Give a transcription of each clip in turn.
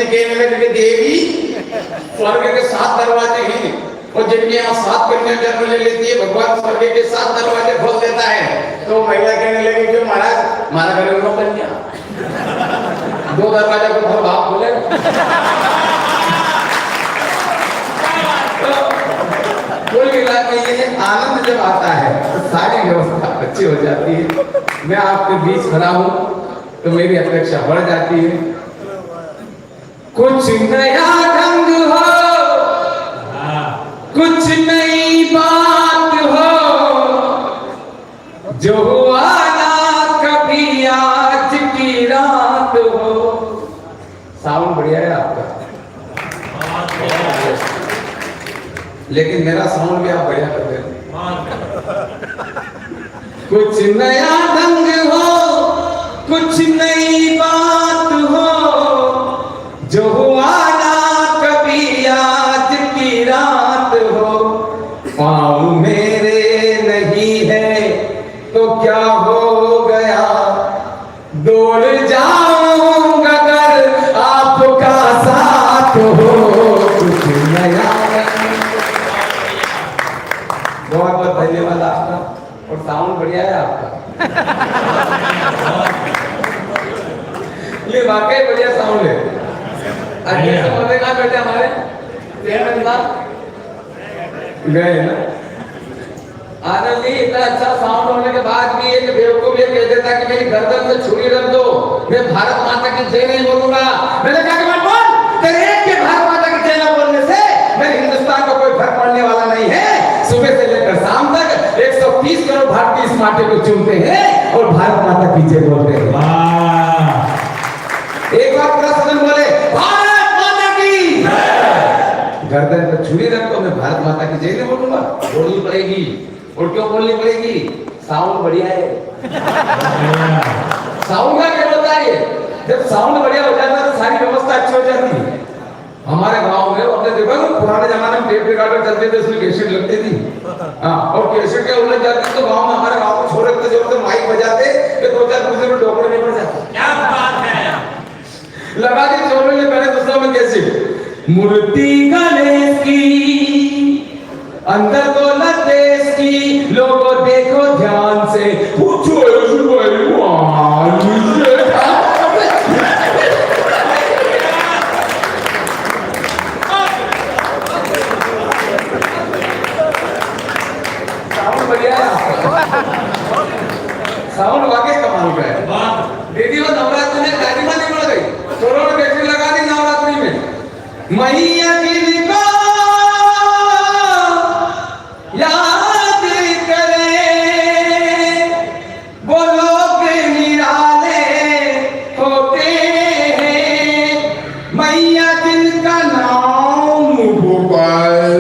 कहने लगे कि देवी स्वर्ग के 7 दरवाजे हैं और जिनके यहाँ 7 कन्या जन्म ले लेती है भगवान स्वर्ग के 7 दरवाजे खोल देता है। तो महिला कहने लगी कि महाराज हमारा घर में कन्या 2 दरवाजा को घर बाप बोलेगा। कुल मिला के ये आनंद जब आता है तो सारी व्यवस्था अच्छी हो जाती है। मैं आपके बीच खड़ा हूं तो मेरी अपेक्षा बढ़ जाती है। कुछ नया ढंग हो, कुछ नई बात हो, जो हुआ ना कभी आज की रात हो। साउंड बढ़िया है आपका, लेकिन मेरा साउंड भी आप बढ़िया कर रहे हैं। कुछ नया ढंग हो, कुछ नई बात हो, जो हुआ ना कभी आज की रात हो। पाँव मेरे नहीं है तो क्या हो गया, दौड़ जाऊंगा अगर आपका साथ हो। कुछ नया, बहुत बहुत धन्यवाद आपका, और साउंड बढ़िया है आपका। ये वाकई बढ़िया साउंड है। अच्छे से कहाँ बैठे हमारे गए ना आनंद जी। इतना अच्छा साउंड होने के बाद भी एक बेवकूफ ये कह देता कि मेरी गर्दन में छुरी रख दो, मैं भारत माता की जय नहीं बोलूंगा। मैंने कहा कि बोल तेरे एक के भारत माता की जय ना बोलने से मेरे हिंदुस्तान को कोई फर्क पड़ने वाला नहीं है। सुबह से लेकर शाम तक 130 करोड़ भारतीय इस माटे को चुनते हैं और भारत माता की जय बोलते हैं। एक बार पूरा सदन बोले भारत माता की जय। गर्दन पर छुरी रख दो, मैं भारत माता की जय नहीं बोलूंगा। बोलनी पड़ेगी, और क्यों बोलनी पड़ेगी? साउंड बढ़िया है। साउंड का क्या होता है? जब साउंड बढ़िया हो जाता है तो सारी व्यवस्था अच्छी हो जाती है। हमारे गांव में हमने देखा ना, पुराने जमाने में टेप रिकॉर्डर चलते थे, उसमें कैसेट लगती थी। और कैसेट के उलझ जाते तो गांव में, हमारे गांव में छोरे इतने जोर से माइक बजाते कि 2-4 दूसरे में डोकरे नहीं पड़ जाते। क्या बात है, लगा दी छोरे ने पहले दूसरा में कैसेट। मूर्ति गणेश की अंदर दौलत देश की, लोगों देखो ध्यान से, पूछो साउंड वाकई कमाल का है। दीदी वो नवरात्रि में दादी माँ नहीं बढ़ गई, छोरों ने बैटरी लगा दी नवरात्रि में। मैया जी को याद करें वो लोग निराले होते हैं, मैया जिनका नाम गोपाल।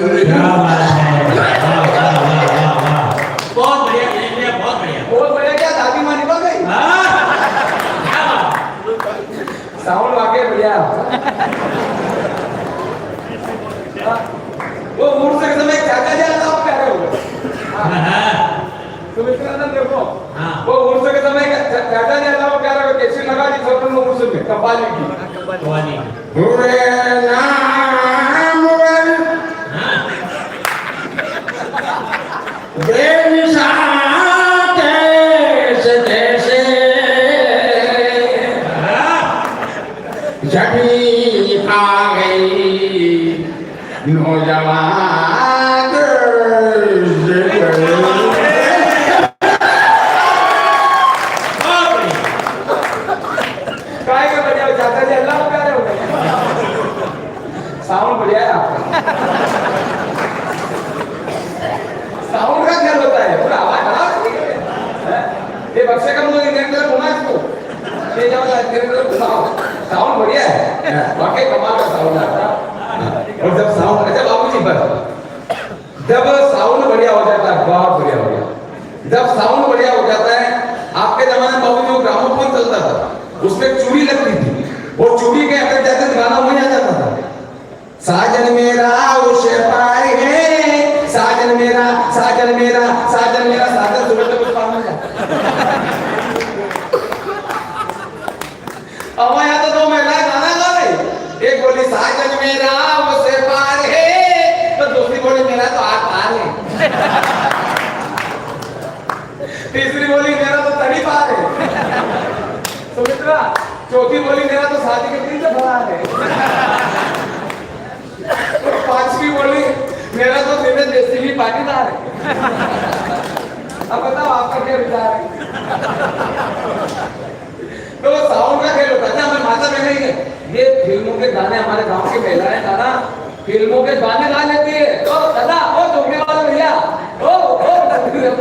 साउंड वाकई बढ़िया। वो मूर्ख के समय क्या क्या जाता आप कह रहे हो? तुम इतना ना देखो, वो मूर्ख के समय क्या क्या जाता आप कह रहे हो? कैसे लगा दी छोटे मूर्ख में कपाली की जभी आ गई नौजवान काय का बढ़िया जाता है। अल्लाह क्या रहे हो? साउंड बढ़िया है आपका। साउंड का क्या होता है? पूरा आवाज खराब है। ये बक्से का मुझे इंग्लैंड होना इसको ये जाओ साउंड बढ़िया है, वाकई कमाल का साउंड आता है। और जब साउंड, अच्छा बाबूजी बस जब साउंड बढ़िया हो जाता है, बहुत बढ़िया हो गया। जब साउंड बढ़िया हो जाता है, आपके जमाने में बाबूजी वो ग्रामोफोन चलता था, उसमें चूड़ी लगती थी, और चूड़ी के अंदर जाते गाना वही आ जाता था। साजन मेरा उसे पार है, साजन मेरा, साजन मेरा, साजन मेरा, साजन सुबह तक कुछ पार मिल जाता। अब यहाँ तो 2 महिलाएं गाना गा रही, एक चौथी बोली मेरा तो शादी के दिन से फरार है। और पांचवी बोली मेरा तो दिन जैसे भी पाटीदार है। अब बताओ आपका क्या विचार है? तो साउंड का खेल होता है। हमें माता बहन ही है, ये फिल्मों के गाने हमारे गांव की महिलाएं दादा फिल्मों के गाने गा लेती है। तो दादा ओ चौकने वाला भैया ओ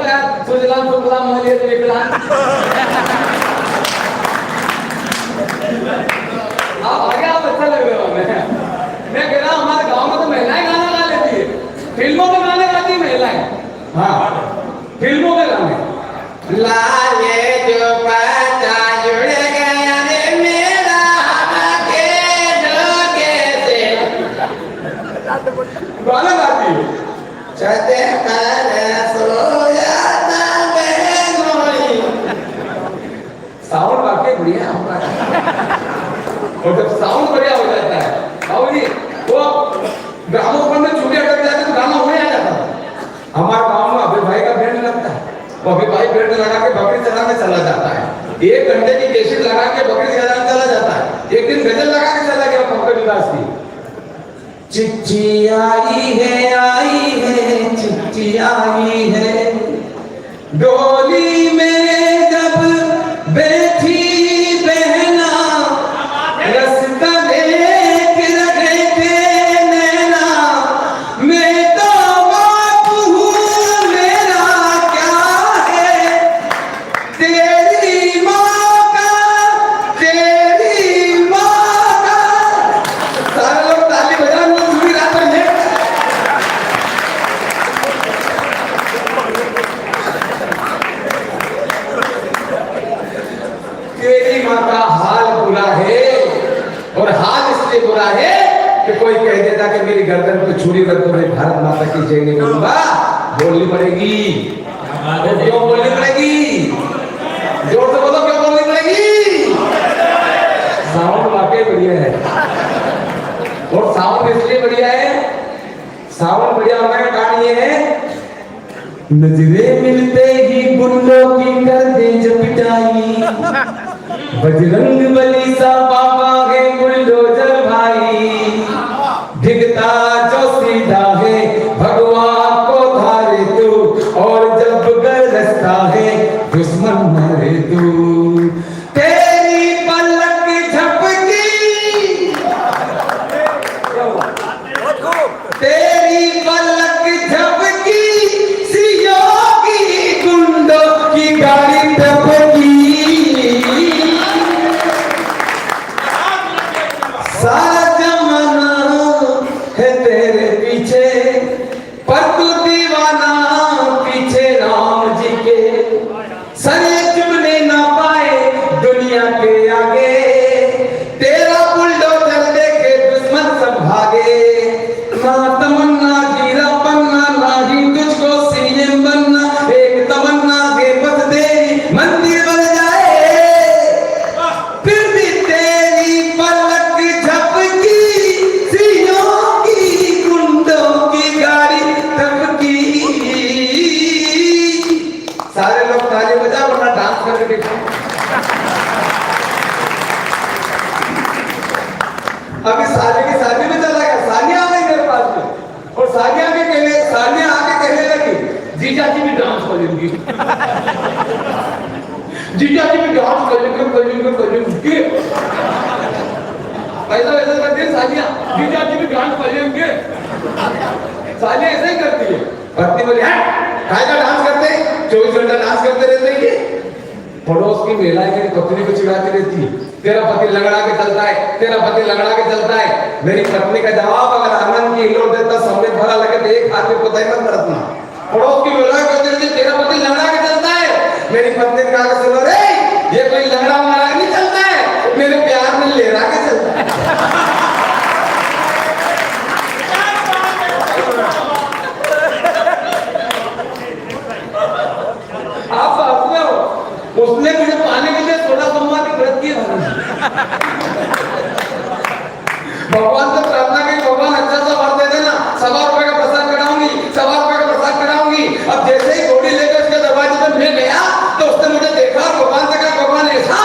यार सुजलाम सुफलाम मोलिए तो विकलांग आप आगे आप अच्छा लग रहे हो। मैं कह रहा हूँ हमारे गांव में तो महिलाएं गाना गा लेती है, फिल्मों के गाने गाती है महिलाएं। हाँ फिल्मों के गाने लाले जो पता जुड़ गया रे मेरा के जोगे से गाना गाती है। चलते सोया साउंड वाकई बढ़िया है हमारा। और जब साउंड बढ़िया हो जाता है बाबू जी वो ग्रामोफोन में चूड़ी अटक जाती तो गाना हो ही जाता। हमारे गांव में अभी भाई का बैंड लगता है, वो अभी भाई बैंड लगा के बकरी चलाने चला जाता है। 1 घंटे की कैसेट लगा के बकरी चलाने चला जाता है। एक दिन गजल लगा के चला गया पंकज उदास की। चिट्ठी आई है चिट्ठी आई है डोली में जब बैठी बहना रास्ता देख रहे थे नैना मैं तो बाप हूँ मेरा क्या है तेरी माँ का सारे लोग ताली बजा लो पूरी रात में। तेरी माँ का हाल बुरा है और हाल इसलिए बुरा है कि कोई कह देता कि मेरी गर्दन पे छुरी रख दो मैं भारत माता की जय नहीं बोलूंगा। बोलनी पड़ेगी। क्यों बोलनी पड़ेगी? जोर से बोलो क्यों बोलनी पड़ेगी? साउंड वाकई बढ़िया है। और साउंड इसलिए बढ़िया है, साउंड बढ़िया होने का कारण ये है नजरे मिलते ही गुंडों की कर दे पिटाई बजरंग बली सा बाबा है बुलडोजर भाई दिखता जो सीधा है भगवान को धारे तू और जब गरजता है दुश्मन मारे तू तेरी पलक झपकी तेरी पलक झपकी सियों की गुंडों की गाड़ी टपकी सारा जमाना है तेरे पीछे पर तू दीवाना पीछे राम जी के सरे चुमने ना पाए दुनिया के आगे तेरा बुलडोजर देखे दुश्मन सब भागे ना तमन्ना हीरा बनना ना ही तुझको सीएम बनना एक तमन्ना के बस तेरी मंदिर बन जाए फिर भी तेरी पलक झपकी सियों की गुंडों की गाड़ी टपकी। सारे लोग ताली बजा वरना डांस करके देखो। अभी साले की शादी में चला गया, सानिया आ गई मेरे पास में और सानिया आके कहने लगी जीजा जी भी डांस करेंगी जीजा जी भी डांस करेंगे ऐसा करती है सानिया जीजा जी भी डांस करेंगे। सानिया ऐसा ही करती है। पत्नी बोली है काय का डांस करते 24 घंटा डांस करते रहते हैं। पड़ोस की महिलाएं मेरी पत्नी को चिढ़ाती रहती है तेरा पति लगड़ा के चलता है तेरा पति लगड़ा के चलता है। मेरी पत्नी का जवाब अगर आनंद की हिलोट देता समेत भरा लगे तो एक हाथ में पता ही मत बरतना। पड़ोस की महिलाएं कहती रहती तेरा पति लगड़ा के चलता है। मेरी पत्नी ने कहा सुनो रे ये कोई लगड़ा मारा नहीं चलता है मेरे प्यार में लहरा के चलता है। आप हंसते हो उसने मुझे पाने के लिए थोड़ा सोमवार की व्रत किया भगवान से प्रार्थना की भगवान अच्छा सा वर दे देना 100 रुपए का प्रसाद कराऊंगी 100 रुपए का प्रसाद कराऊंगी। अब जैसे ही घोड़ी लेकर उसके दरवाजे पर मैं गया तो उसने मुझे देखा भगवान से कहा भगवान ऐसा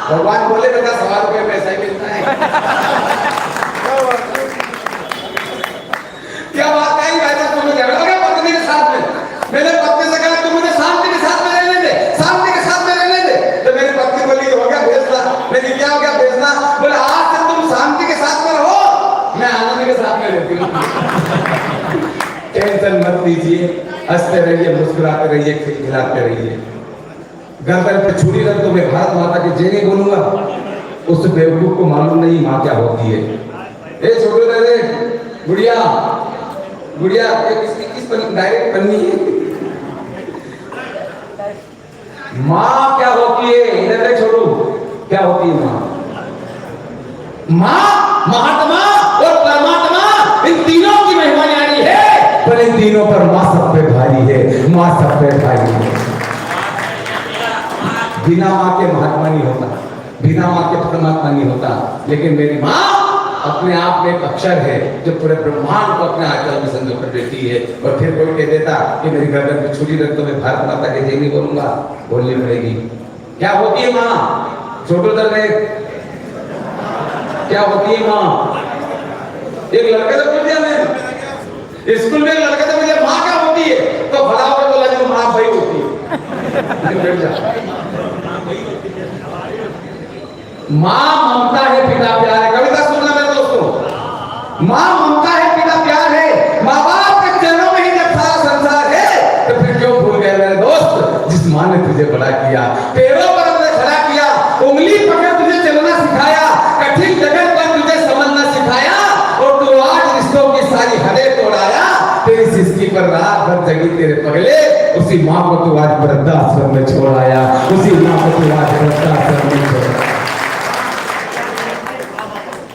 भगवान बोले बेटा 100 रुपए में क्या बात है भाई साहब, तुम झगड़ा हो गया पत्नी के साथ में। मैंने पत्नी से कहा तुम मुझे शांति के साथ में रहने दे, शांति के साथ में रहने दे। तो मेरी पत्नी बोली हो गया भेजना। मैंने क्या हो गया भेजना? बोले आज से तुम शांति के साथ में रहो, मैं आनंद के साथ में रहती हूँ। टेंशन मत लीजिए, हंसते रहिए, मुस्कुराते रहिए, खिलखिलाते रहिए। गर्दन पे छुरी रख दो, मैं भारत माता की जय नहीं बोलूंगा। उस बेवकूफ को मालूम नहीं माँ क्या होती है। ए छोटे दादे, गुड़िया गुड़िया, किस डायरेक्ट पन्नी है? माँ क्या होती है? इधर देख छोटू, क्या होती है माँ? माँ महात्मा और परमात्मा, इन तीनों की महिमा न्यारी है, पर इन तीनों पर माँ सब पे भारी है, माँ सब पे भारी है। बिना माँ के महात्मा नहीं होता, बिना माँ के परमात्मा नहीं होता। लेकिन मेरी माँ अपने आप में एक अक्षर है जो पूरे ब्रह्मांड को अपने आंचल में संजो कर देती है। और फिर कोई कह देता कि मेरी गर्दन पे छुरी रख दो, मैं भारत माता के जय नहीं बोलूंगा, बोलनी पड़ेगी। क्या होती है माँ? छोटो दल में क्या होती है माँ? एक लड़के से पूछ दिया मैं, स्कूल में एक लड़के से मुझे माँ क्या होती है? तो भला होकर बोला जो माँ भाई होती है। माँ ममता है, पिता प्यार है। कविता सुनना मेरे दोस्तों, माँ ममता है, पिता प्यार है। माँ बाप के चरणों में ही जब सारा संसार है, तो फिर क्यों भूल गए मेरे दोस्त जिस माँ ने तुझे बड़ा किया, पैरों पर अपने खड़ा किया, उंगली पकड़ तुझे चलना सिखाया, कठिन जगत पर तुझे समझना सिखाया, और तू आज रिश्तों की सारी हदें तोड़ाया। तेरी सिसकी पर रात भर जगी तेरे पगले, उसी माँ को तू आज वृद्धाश्रम में छोड़ आया, उसी माँ को तू आज वृद्धाश्रम में छोड़।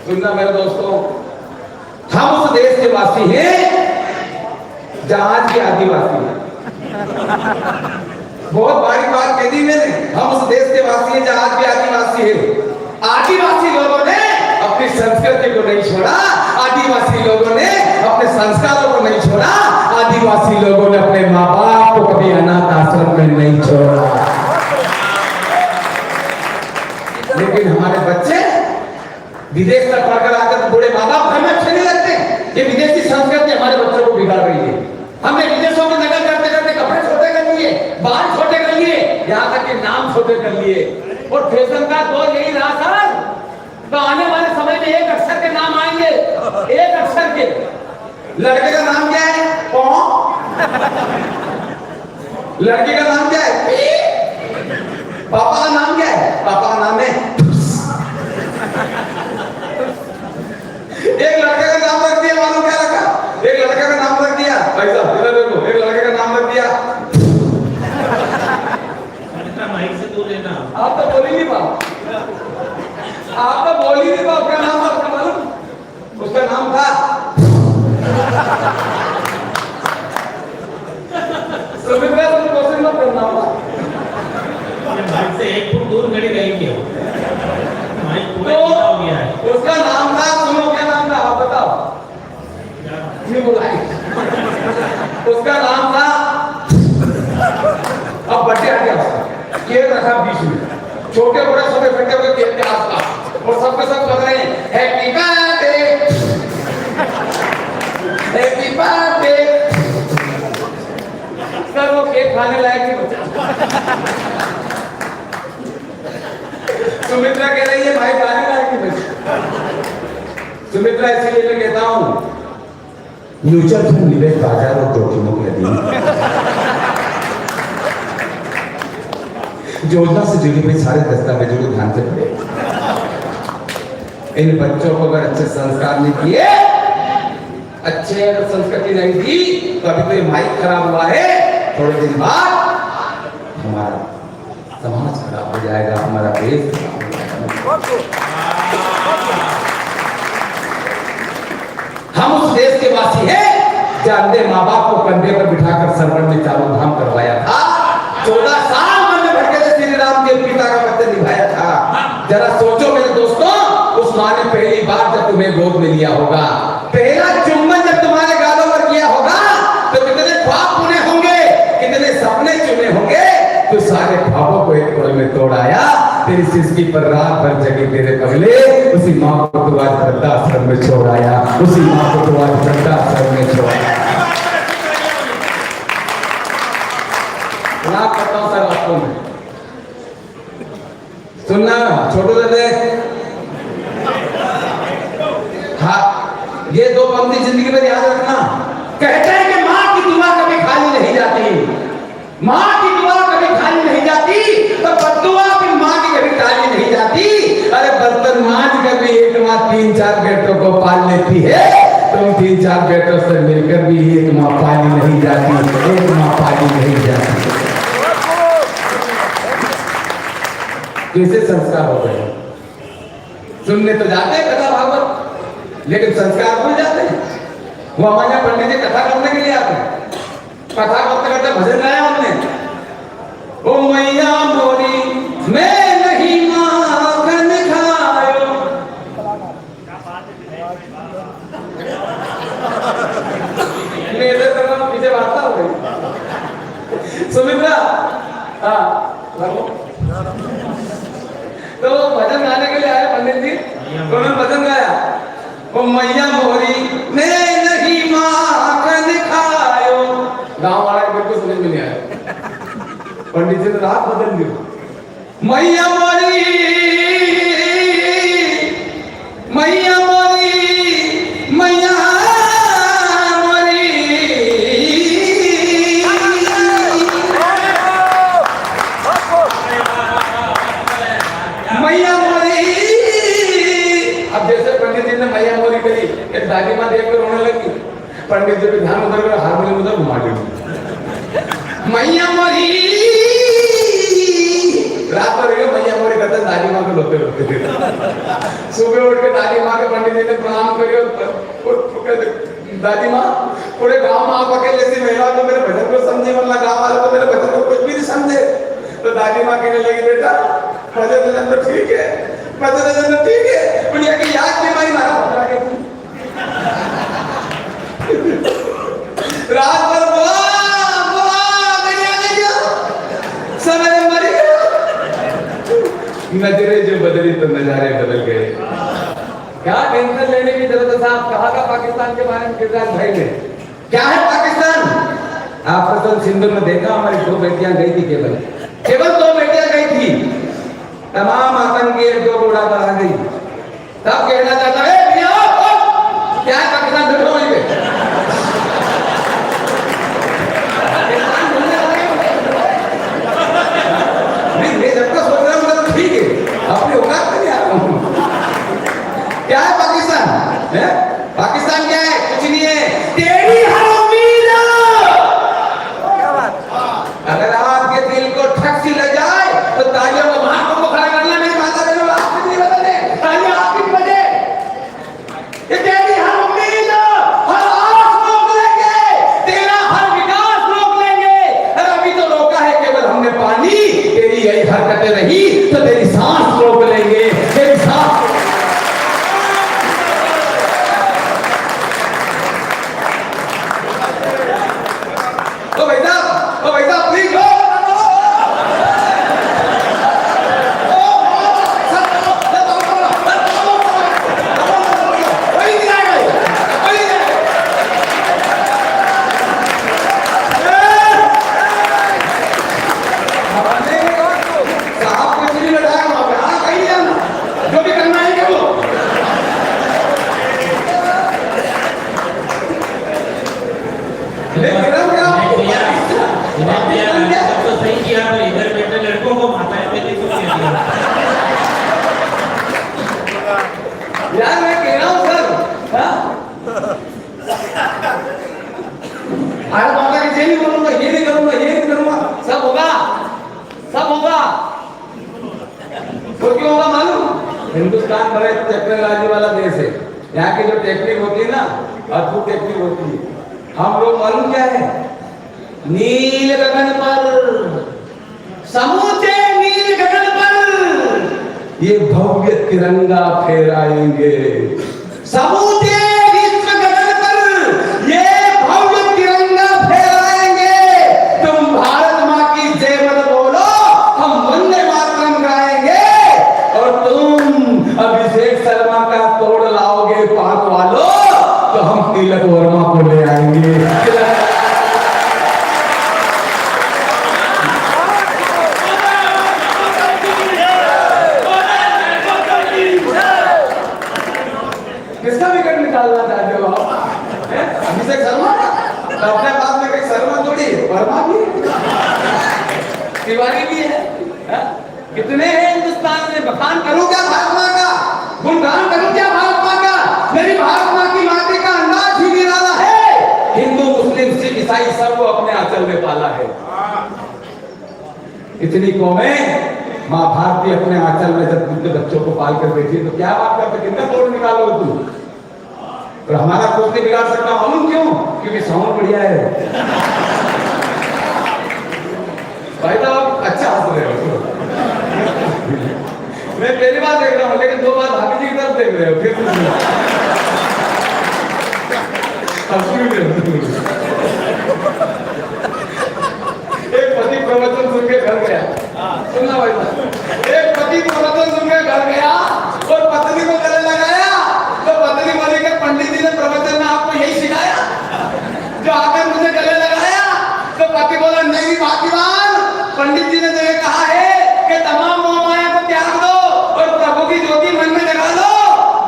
सुनना मेरे दोस्तों, हम उस देश के वासी हैं जहां के आदिवासी हैं। बहुत बड़ी बात कह दी मैंने, हम उस देश के वासी हैं जहां के आदिवासी हैं। आदिवासी लोगों ने अपनी संस्कृति को नहीं छोड़ा, आदिवासी लोगों ने अपने संस्कारों को नहीं छोड़ा, आदिवासी लोगों ने अपने माँ बाप को कभी अनाथ आश्रम में नहीं छोड़ा। लेकिन हमारे बच्चे विदेश तक पढ़कर आकर तो बूढ़े माँ बाप हमें अच्छे नहीं लगते। ये विदेशी संस्कृति हमारे बच्चों को बिगाड़ रही है। हमने विदेशों में नकल करते करते कपड़े छोटे कर लिए, बाल छोटे कर लिए, यहाँ तक के नाम छोटे कर लिए। और फैशन का दौर यही रहा सर, तो आने वाले समय में एक अक्षर के नाम आएंगे, एक अक्षर के। लड़के का नाम क्या है? पौ। लड़की का नाम क्या है? पी। पापा का नाम क्या है? पापा का नाम है। एक लड़के का नाम रख दिया, मालूम क्या रखा? एक लड़के का नाम रख दिया, भाई साहब इधर देखो, एक लड़के का नाम रख दिया। माइक से दूर लेना। आप तो बोल ही नहीं पाओ, आप तो बोल ही नहीं पाओ। क्या नाम था उसका मालूम? उसका नाम था सुमित्रा। तुम क्वेश्चन मत करना होगा, माइक से 1 फुट दूर खड़ी रहेंगे। तो उसका नाम था, सुनो क्या नाम था आप बताओ? नहीं बुलाई। उसका नाम था, अब बच्चे आ गया उसका, केक रखा बीच में, छोटे बड़े सब इकट्ठे हुए केक के आसपास, और सबके सब कर रहे हैं happy birthday, happy birthday. Sir वो केक खाने लायक नहीं बचा। सुमित्रा कह रही है भाई खाने लायक नहीं बचा। सुमित्रा इसलिए मैं कहता हूं, म्यूचुअल फंड निवेश बाजार और जोखिमों के अधीन। योजना से जुड़ी हुई सारे दस्तावेजों को ध्यान से पढ़े। इन बच्चों को अगर अच्छे संस्कार नहीं दिए, अच्छे अगर संस्कृति नहीं दी, तो अभी तो ये माइक खराब हुआ है, थोड़े दिन बाद हमारा समाज खराब हो जाएगा, हमारा देश खराब हो जाएगा। हम उस देश के वासी हैं जहां अंधे माँ बाप को कंधे पर बिठाकर सरवर में चारों धाम करवाया था। 14 साल मन में भटके थे, श्री राम के पिता का पत्ते निभाया था। जरा सोचो मेरे दोस्तों, उस माँ ने पहली बार जब तुम्हें गोद में लिया होगा, पहला चुम्बन जब तुम्हारे गालों पर किया होगा, तो कितने ख्वाब बुने होंगे, कितने सपने चुने होंगे। तो सारे ख्वाबों को एक पल में तोड़ाया। तेरी सिसकी पर रात भर जगे तेरे पगले, उसी माँ को तू आज वृद्धाश्रम में छोड़ आया, उसी माँ को तू आज वृद्धाश्रम में छोड़ माँ की दुआ कभी खाली नहीं जाती, तो बद्दुआ भी माँ की कभी खाली नहीं जाती। अरे बर्तन मांझ कर भी एक माँ 3-4 बेटों को पाल लेती है, तो 3-4 बेटों से मिलकर भी एक माँ पाली नहीं जाती, एक माँ पाली नहीं जाती। कैसे संस्कार हो गए? सुनने तो जाते हैं कथा भागवत, लेकिन संस्कार भूल जाते हैं। वो हमारे यहाँ पंडित जी कथा करने के लिए आते हैं, कथा करते करते भजन गाया हमने, ओ मैया मोरी मैं नहीं माखन खायो। मेरे तरफ पीछे वार्ता हो गई। सुमित्रा, हाँ तो भजन गाने के लिए आए पंडित जी, उन्होंने भजन गाया, ओ मैया मोरी मैं नहीं माखन खायो। गाँव वाला बिल्कुल समझ में नहीं आया, पंडित जी ने रात बदल दी। मैया मोरी मैया मोरी मैया मोरी मैया मोरी। अब जैसे पंडित जी ने मैया मोरी करी, एक दादी माँ देख कर रोने लगी, पंडित जी पे ध्यान उधर कर हारमोनियम उधर घुमा दी। मैया मोरी रात भर मैया मोरी करते दादी माँ को रोते रोते। सुबह उठ के दादी माँ के पंडित जी ने प्रणाम करियो, दादी माँ पूरे गांव में आप अकेले ऐसी महिला तो मेरे भजन को समझे, वरना गांव वाले तो मेरे भजन को कुछ भी नहीं समझे। तो दादी माँ कहने लगी, बेटा भजन तो ठीक है, भजन तो ठीक है, पर ये याद नहीं मारी मारा भजन के रात भर नजरे जो बदली तो नजारे बदल गए। क्या टेंशन लेने की जरूरत है साहब? कहा था पाकिस्तान के बारे में गिरिराज भाई ने, क्या है पाकिस्तान? आपने तो सिंधु में देखा, हमारी 2 बेटियां गई थी, केवल 2 बेटियां गई थी, तमाम आतंकी 1-2 उड़ा कर आ गई। तब कहना चाहता है क्या है पाकिस्तान, देखो वहीं पे अपनी औकात में नहीं आ रहा हूं। क्या है पाकिस्तान? है पाकिस्तान क्या है? कुछ नहीं है, तेरी हर उम्मीद। अगर आपके दिल को ठक सी लग जाए तो तालियों को हाथों को खड़ा करना, मेरी माता बहनों आपकी नहीं बदले, तालियां आपकी बजे। ये तेरी हर उम्मीद, हर आस रोक लेंगे, तेरा हर विकास रोक लेंगे। अरे अभी तो रोका है केवल हमने पानी, तेरी यही हरकतें रही तो तेरी सांस रोक लेंगे, तेरी सांस। ओ भाई साहब प्लीज लो। यार मैं कह रहा हूं सर, अरे बाबा की नहीं बोलूंगा, ये नहीं करूंगा, ये नहीं करूंगा, सब होगा, सब होगा। तो क्यों होगा मालूम? हिंदुस्तान बड़े टेक्नोलॉजी वाला देश है, यहाँ की जो टेक्निक होती है ना, अद्भुत टेक्निक होती है। हम लोग मालूम क्या है? नील गगन पर, समूचे नील गगन पर ये भव्य तिरंगा फहराएंगे। समूचे विश्व गगन पर ये भव्य तिरंगा फहराएंगे। तुम भारत माँ की जय मत बोलो, हम वंदे मातरम गाएंगे। और तुम अभिषेक शर्मा का तोड़ लाओगे पाक वालों, तो हम तिलक वर्मा को ले आएंगे। किसका विकेट निकालना चाहते हो आप? अभिषेक शर्मा? अपने पास में शर्मा थोड़ी है, वर्मा भी है, तिवारी भी है, हा? कितने हैं हिंदुस्तान में। बखान करूं क्या भारत माँ का, गुणगान करूं क्या भारत माँ का। मेरी भारत माँ की माटी का अंदाज ही निराला है। हिंदू मुस्लिम सिख ईसाई सबको अपने आंचल में पाला है। इतनी कौमें माँ भारती अपने आंचल में जब उनके बच्चों को पाल कर बैठी तो क्या बात करते, कितना तोड़ निकालो तू। तो हमारा कुछ नहीं बिगाड़ सकता, मालूम क्यों? क्योंकि साउंड बढ़िया है। भाई साहब अच्छा हंस रहे हो। मैं पहली बार देख रहा हूँ, लेकिन 2 बार भाभी जी की तरफ देख रहे हो, फिर एक पति प्रवचन सुन के घर गया, सुनना भाई साहब, एक पति प्रवचन सुन के घर गया और पत्नी को गले लगाया, तो पत्नी बोली कि पंडित जी ने प्रवचन में आपको यही सिखाया जो आकर मुझे गले लगाया। तो पति बोला नहीं भाग्यवान, पंडित जी ने तो ये कहा है कि तमाम मोह माया को त्याग दो और प्रभु की ज्योति मन में जगा दो।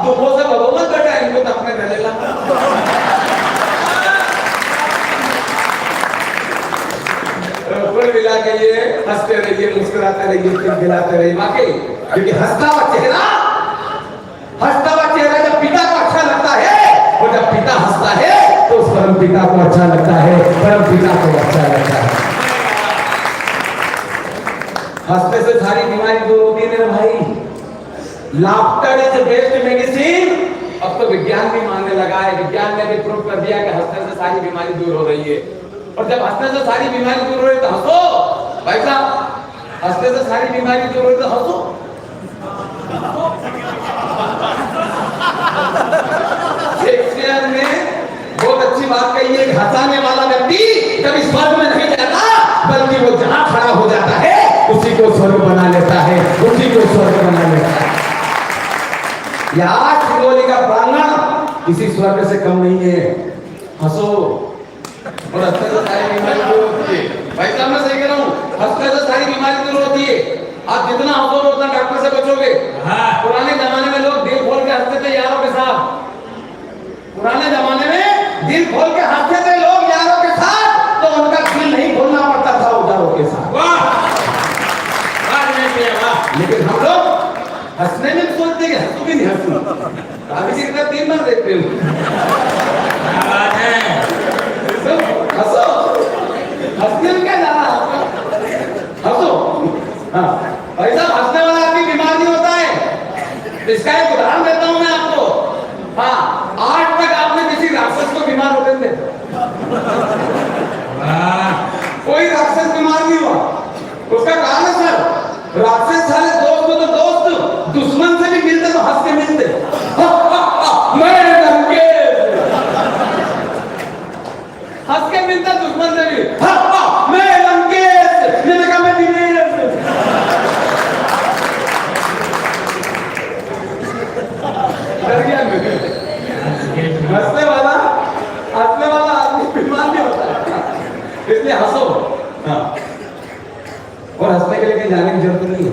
दुखों से भगो मत बेटा, इनको तो अपने गले लगा। मिला के ये हंसते रहिए, मुस्कुराते रहिए, खिलखिलाते रहिए। वाकई क्योंकि हंसता हुआ चेहरा जब पिता को अच्छा लगता है, और जब पिता हंसता है तो उस परम पिता को अच्छा लगता है, परम पिता को अच्छा लगता है। हंसने से सारी बीमारी दूर होती है भाई। Laughter is the best medicine. अब तो विज्ञान भी मानने लगा है, विज्ञान ने भी प्रूव कर दिया कि हंसने से सारी बीमारी दूर हो रही है। और जब हंसने से सारी बीमारी दूर हो रही है तो हंसो भाई साहब, हंसने से सारी बीमारी दूर हो रही है तो हंसो। शेक्सपियर ने बहुत अच्छी बात कही है कि हंसाने वाला व्यक्ति कभी स्वर्ग में नहीं जाता, बल्कि वो जहां खड़ा हो जाता है उसी को स्वर्ग बना लेता है, उसी को स्वर्ग बना लेता है। यार शिरोली का प्रांगण किसी स्वर्ग से कम नहीं है। हंसो और हंसने से सारी बीमारी दूर होती है। भाई साहब मैं सही कह रहा हूँ, हंसने से सारी बीमारी दूर होती है। आप जितना हंसोगे उतना डॉक्टर से बचोगे। पुराने जमाने में लोग दिल खोल के हंसते थे यारों के साथ, पुराने जमाने में दिल खोल के हंसते थे लोग यारों के साथ, तो उनका दिल नहीं खोलना पड़ता था औजारों के साथ। लेकिन हम लोग हंसने में सोचते कि हंसू कि नहीं हंसू। अभी जी कितना 3 बार देखते हो। हंसो, हंसने में क्या जाना आपका, हंसो। हाँ भाई साहब, हंसने वाला आदमी बीमार नहीं होता है। इसका एक उदाहरण देता हूं मैं आपको। हाँ, आज तक आपने किसी राक्षस को बीमार होते थे? कोई राक्षस बीमार नहीं हुआ। उसका कारण है सर, राक्षस साले दोस्त हो तो दोस्त, दुश्मन से भी मिलते तो हंस के मिलते। मैं लंकेश, हंस के मिलता दुश्मन से भी। मैं लंकेश, मैंने कहा मैं दिनेश। हंसने वाला आदमी बीमार नहीं होता है, इसलिए हंसो। हाँ, और हंसने के लिए कहीं जाने की जरूरत नहीं है।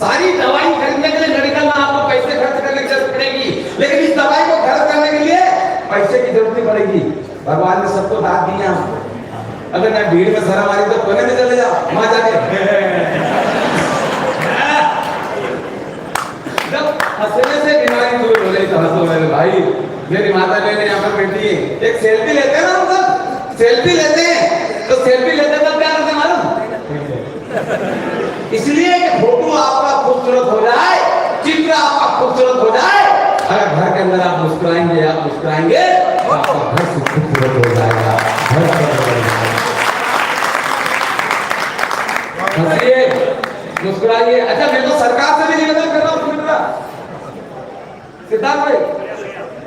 सारी दवाई खरीदने के लिए मेडिकल में आपको पैसे खर्च करने की जरूरत पड़ेगी, लेकिन इस दवाई को खर्च करने के लिए पैसे की जरूरत नहीं पड़ेगी। भगवान ने सबको दांत दिया। अगर मैं भीड़ में सरा मारी तो कोने में चले जाओ, वहां जाके जब हंसने से बीमारी दूर हो रही तो हंसो मेरे भाई। मेरी माता बहन यहाँ पर बैठी है, एक सेल्फी लेते हैं ना हम सब, सेल्फी लेते हैं तो सेल्फी लेते तब क्या करते मालूम? इसलिए कि फोटो आपका खूबसूरत हो जाए, चित्र आपका खूबसूरत हो जाए। अगर घर के अंदर आप मुस्कुराएंगे तो आपका घर से खूबसूरत हो जाएगा, घर हंसिए, मुस्कुराइए। अच्छा, मैं तो सरकार से भी निवेदन कर रहा हूँ सिद्धार्थ भाई,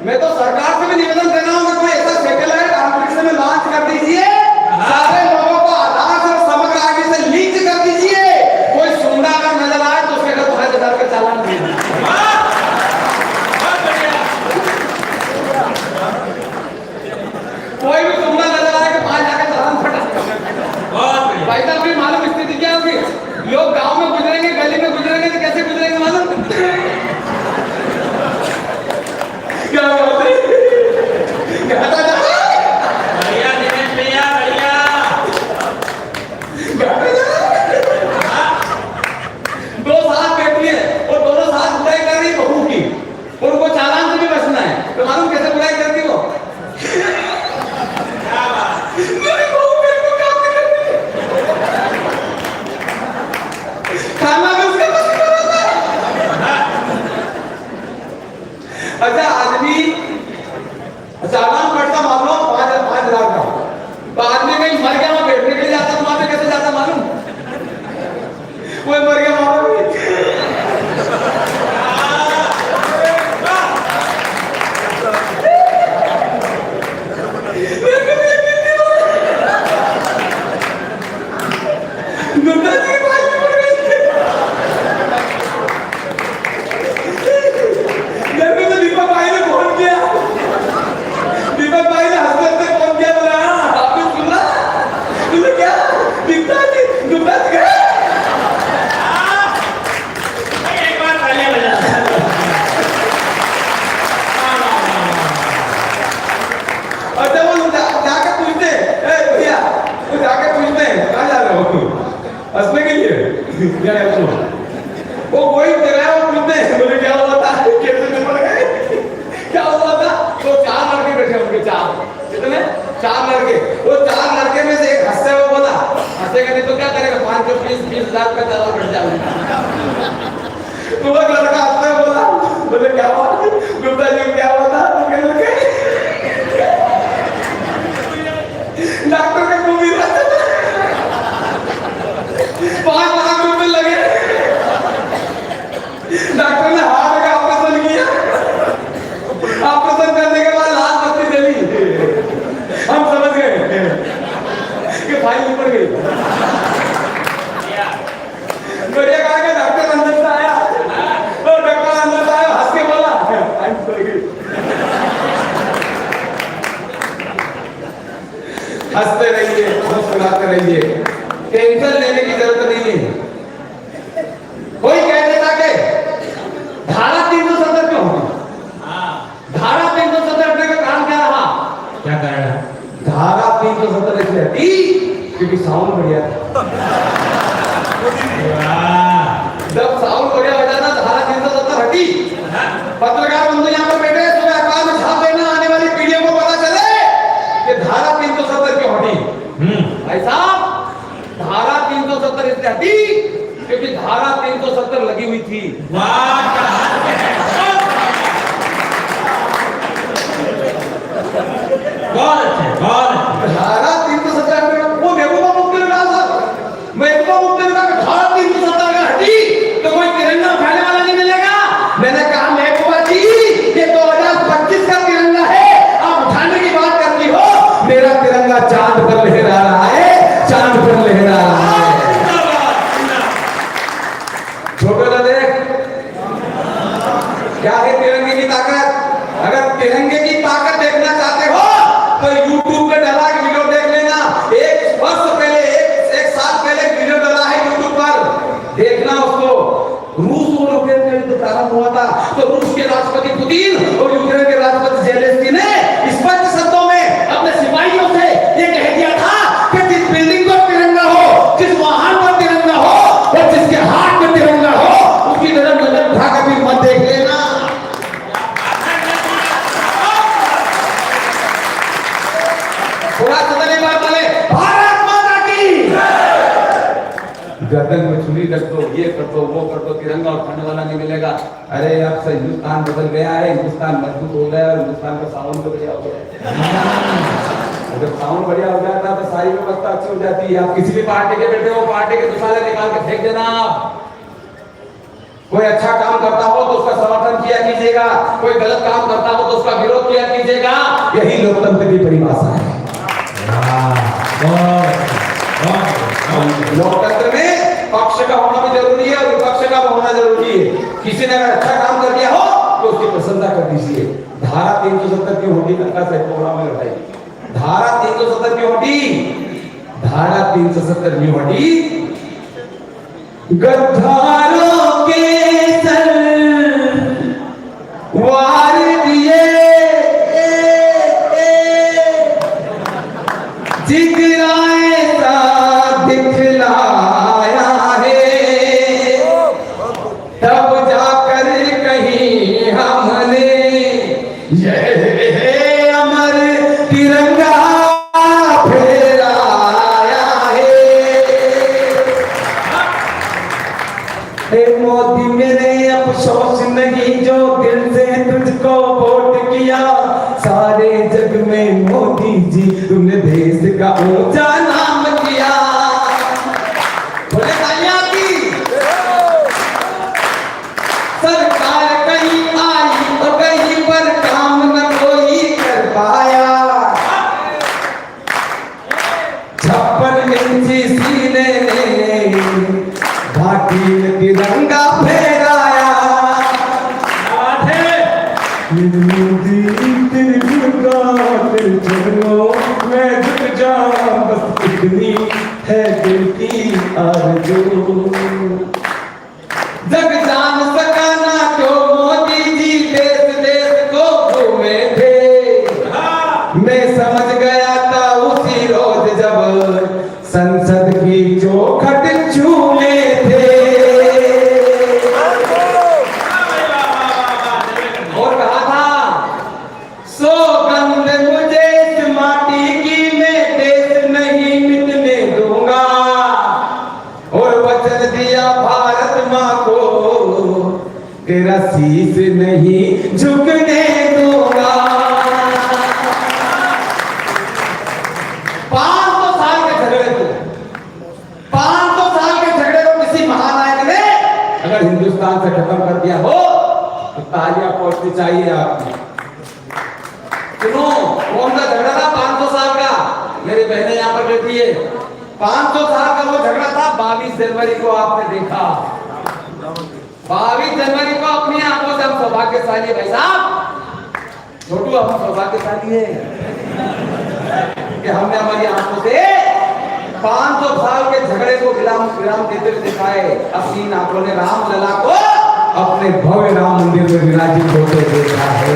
मैं तो सरकार से भी निवेदन कर रहा हूँ कि कोई ऐसा सैटेलाइट अंतरिक्ष में लॉन्च कर दीजिए, सारे लोगों को आधार से समग्र आगे से लिंक कर दीजिए। कोई सुंडा अगर नजर आए तो उसके घर 5,000 का चालान दीजिए। कोई भी सुंडा नजर आए कि 5,000 का चालान फटा। भाई साहब भी मालूम स्थिति क्या होगी? लोग गांव में गुजरेंगे, गली में गुजरेंगे तो कैसे गुजरेंगे मालूम? क्या बात है? बढ़िया दिनेश भैया, बढ़िया। वो वही जगह वो पूछते हैं बोले क्या हुआ था कैसे निपट गए क्या हुआ था तो 4 लड़के बैठे उनके 4 कितने 4 लड़के वो 4 लड़के में से एक हंसते हुए बोला हंसेगा नहीं तो क्या करेगा 5-20 का चालान बैठ जाएगा तो वो लड़का हंसते हुए बोला बोले क्या हुआ गुप्ता जी क्या हुआ था तो कहने लगे डॉक्टर ने को भी 5 लाख रुपए लगे डॉक्टर ने हार्ट का ऑपरेशन किया ऑपरेशन करने के बाद लाल बत्ती जली हम समझ गए कि फाइल ऊपर गई बढ़िया कहा कि डॉक्टर अंदर से आया और डॉक्टर अंदर से आया हंस के बोला फाइल ऊपर गई हंसते रहिए मुस्कुराते रहिए टेंशन लेने की जरूरत नहीं है कोई कह देता कि धारा 370 क्यों होगी धारा 370 हटने का कारण क्या रहा क्या कारण है धारा 370 इसलिए हटी क्योंकि साउंड बढ़िया था जब साउंड बढ़िया हो जाता धारा 370 हटी पत्रकार बंधु यहाँ पर बैठे तो अखबार में छाप देना आने वाली पीढ़ियों को पता चले कि धारा 370 क्यों हटी भाई साहब धारा 370 इसलिए हटी क्योंकि धारा 370 लगी हुई थी धारा 370 वो महबूबा मुफ्ती ने कहा साहब महबूबा मुफ्ती ने कहा धारा 370 अगर हटी तो कोई तिरंगा उठाने वाला नहीं मिलेगा मैंने कहा महबूबा जी ये 2025 का तिरंगा है आप उठाने की बात करती हो मेरा तिरंगा चांद पर लहरा रहा है चांद पर लहरा रहा है छोटे ना देख क्या है तिरंगे की ताकत अगर तिरंगे की ताकत देखना चाहते हो तो YouTube पे डाला के वीडियो देख लेना एक वर्ष पहले एक साल पहले वीडियो डाला है YouTube पर देखना उसको रूस और यूक्रेन का युद्ध प्रारंभ हुआ था तो रूस के राष्ट्रपति पुतिन और यूक्रेन के राष्ट्रपति जेलेंस्की ने स्पष्ट शब्दों में अपने सिपाहियों से ये कह दिया था कि जिस बिल्डिंग पर तिरंगा हो जिस वाहन पर तिरंगा हो और जिसके हाथ में तिरंगा हो उसकी नजर उठा कर भी मत देख लेना थोड़ा सदन एक बार बोले भारत माता की गर्दन में छुरी रख दो ये कर दो वो कर दो तिरंगा उठाने वाला नहीं मिलेगा अरे अब से हिंदुस्तान बदल गया है हिंदुस्तान मजबूत हो गया और हिंदुस्तान का साउंड तो बढ़िया हो गया अगर साउंड बढ़िया हो जाता तो सारी व्यवस्था अच्छी हो जाती है आप किसी भी पार्टी के बैठे हो पार्टी के दुशाले निकाल के फेंक देना आप कोई अच्छा काम करता हो तो उसका समर्थन किया कीजिएगा कोई गलत काम करता हो तो उसका विरोध किया कीजिएगा यही लोकतंत्र की परिभाषा है लोकतंत्र में पक्ष का होना भी जरूरी है और विपक्ष का भी होना जरूरी है किसी ने अगर अच्छा काम कर दिया हो तो उसकी प्रशंसा कर दीजिए धारा 370 की होगी लंका से प्रोग्राम में बताइए धारा 370 की होगी धारा 370 की होगी गद्दारों के सर वार दिए जिगराए सा दिखलाया है तब जाकर कहीं हमने यह अमर तिरंगा फहराया है मोदी मेरे अफसोस नहीं जो दिल से तुझको वोट किया सारे जग में मोदी जी तुमने देश का ऊंचा नाम किया बोले तालियां की सरकार कहीं आई और कहीं पर काम न कोई कर पाया 56 इंची सीने ने घाटी में तिरंगा फहराया मैं झुक जाऊं बस इतनी है दिल की आरज़ू जग जान सका ना क्यों मोदी जी देश देश को घूमे थे मैं समझ गया था उसी रोज जब संसद की चौखट छूले थे 500 साल के झगड़े को 500 साल के झगड़े को किसी महानायक ने अगर हिंदुस्तान से खत्म कर दिया हो तो तालियां पहुंचनी चाहिए आपकी। सुनो, कौन सा झगड़ा था 500 साल का? मेरी बहनें यहाँ पर बैठी है। 500 साल का वो झगड़ा था। 22 जनवरी को आपने देखा। 22 जनवरी को अपनी आंखों से हम सौभाग्यशाली भाई साहब, छोटू हम सौभाग्यशाली है कि हमने हमारी आंखों से 500 साल के झगड़े को विराम देते हुए देखा है। अपनी आंखों ने रामलला को अपने भव्य राम मंदिर में विराजित होते देखा है।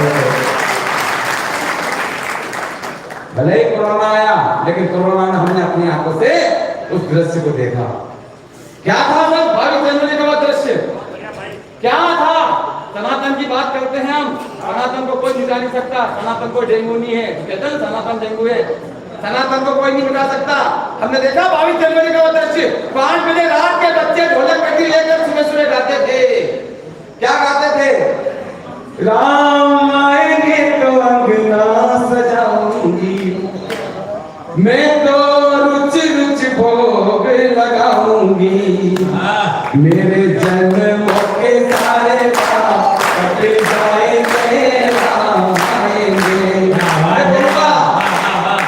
भले ही कोरोना आया, लेकिन कोरोना में हमने अपनी आंखों से उस दृश्य को देखा। क्या था सर 22 जनवरी का दृश्य? क्या था? सनातन की बात करते हैं हम। सनातन को कोई मिटा नहीं सकता। सनातन को डेंगू नहीं है, कहते हैं सनातन डेंगू है। सनातन को कोई नहीं मिटा सकता। हमने देखा 22 जनवरी का दृश्य। 5 बजे रात के बच्चे ढोलक पट्टी लेकर सुबह सुबह गाते थे। क्या गाते थे? राम आएंगे तो अंगना सजाऊंगी, मैं तो रुच रुच भोग लगाऊंगी, मेरे जन्मों के सारे पाप कट जाएंगे, राम आएंगे।